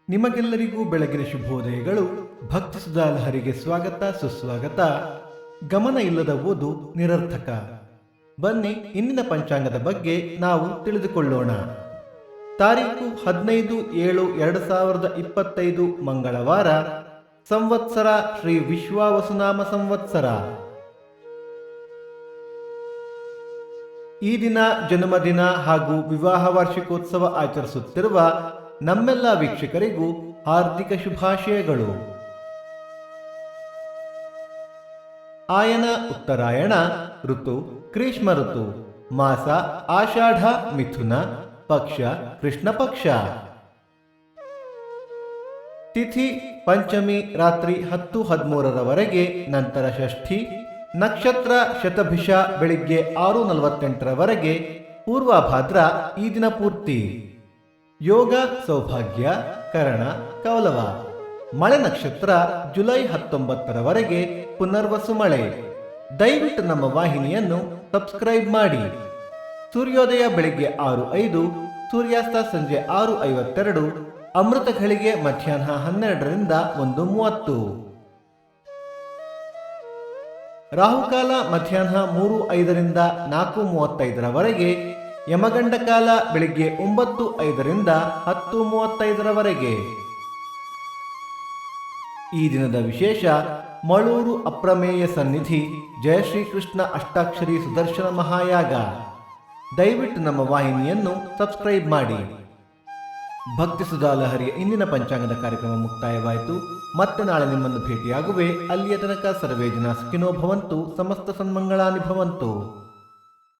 ನಿಮಗೆಲ್ಲರಿಗೂ ಬೆಳಗಿನ ಶುಭೋದಯಗಳು. ಭಕ್ತಿ ಸುಧಾ ಲಹರಿಗೆ ಸ್ವಾಗತ ಸುಸ್ವಾಗತ. ಗಮನ ಇಲ್ಲದ ಓದು ನಿರರ್ಥಕ. ಬನ್ನಿ ಇಂದಿನ ಪಂಚಾಂಗದ ಬಗ್ಗೆ ನಾವು ತಿಳಿದುಕೊಳ್ಳೋಣ. ತಾರೀಕು 15/7/2025 ಮಂಗಳವಾರ. ಸಂವತ್ಸರ ಶ್ರೀ ವಿಶ್ವಾವಸುನಾಮ ಸಂವತ್ಸರ. ಈ ದಿನ ಜನ್ಮದಿನ ಹಾಗೂ ವಿವಾಹ ವಾರ್ಷಿಕೋತ್ಸವ ಆಚರಿಸುತ್ತಿರುವ ನಮ್ಮೆಲ್ಲ ವೀಕ್ಷಕರಿಗೂ ಹಾರ್ದಿಕ ಶುಭಾಶಯಗಳು. ಆಯನ ಉತ್ತರಾಯಣ ಋತು ಗ್ರೀಷ್ಮ ಋತು. ಮಾಸ ಆಷಾಢ ಮಿಥುನ. ಪಕ್ಷ ಕೃಷ್ಣ ಪಕ್ಷ. ತಿಥಿ ಪಂಚಮಿ ರಾತ್ರಿ 10:13 ನಂತರ ಷಷ್ಠಿ. ನಕ್ಷತ್ರ ಶತಭಿಷ ಬೆಳಿಗ್ಗೆ 6:48 ಪೂರ್ವಭಾದ್ರ ಈ ದಿನ ಪೂರ್ತಿ. ಯೋಗ ಸೌಭಾಗ್ಯ ಕರಣ ಕೌಲವ. ಮಳೆ ನಕ್ಷತ್ರ ಜುಲೈ 19 ಪುನರ್ವಸು ಮಳೆ. ದಯವಿಟ್ಟು ನಮ್ಮ ವಾಹಿನಿಯನ್ನು ಸಬ್ಸ್ಕ್ರೈಬ್ ಮಾಡಿ. ಸೂರ್ಯೋದಯ ಬೆಳಿಗ್ಗೆ 6:05, ಸೂರ್ಯಾಸ್ತ ಸಂಜೆ 6:52, ಅಮೃತ ಘಳಿಗೆ ಮಧ್ಯಾಹ್ನ 12ರಿಂದ 1:30. ರಾಹುಕಾಲ ಮಧ್ಯಾಹ್ನ 3:05ರಿಂದ 4:35. ಯಮಗಂಡ ಕಾಲ ಬೆಳಿಗ್ಗೆ 9:05ರಿಂದ 10:35. ಈ ದಿನದ ವಿಶೇಷ: ಮಳೂರು ಅಪ್ರಮೇಯ ಸನ್ನಿಧಿ ಜಯಶ್ರೀಕೃಷ್ಣ ಅಷ್ಟಾಕ್ಷರಿ ಸುದರ್ಶನ ಮಹಾಯಾಗ. ದಯವಿಟ್ಟು ನಮ್ಮ ವಾಹಿನಿಯನ್ನು ಸಬ್ಸ್ಕ್ರೈಬ್ ಮಾಡಿ. ಭಕ್ತಿ ಸುಧಾ ಲಹರಿಯ ಇಂದಿನ ಪಂಚಾಂಗದ ಕಾರ್ಯಕ್ರಮ ಮುಕ್ತಾಯವಾಯಿತು. ಮತ್ತೆ ನಾಳೆ ನಿಮ್ಮನ್ನು ಭೇಟಿಯಾಗುವೆ. ಅಲ್ಲಿಯ ತನಕ ಸರ್ವೇ ಜನ ಸುಖಿನೋ ಭವಂತು. ಸಮಸ್ತ ಸನ್ಮಂಗಳಾನಿ ಭವಂತು.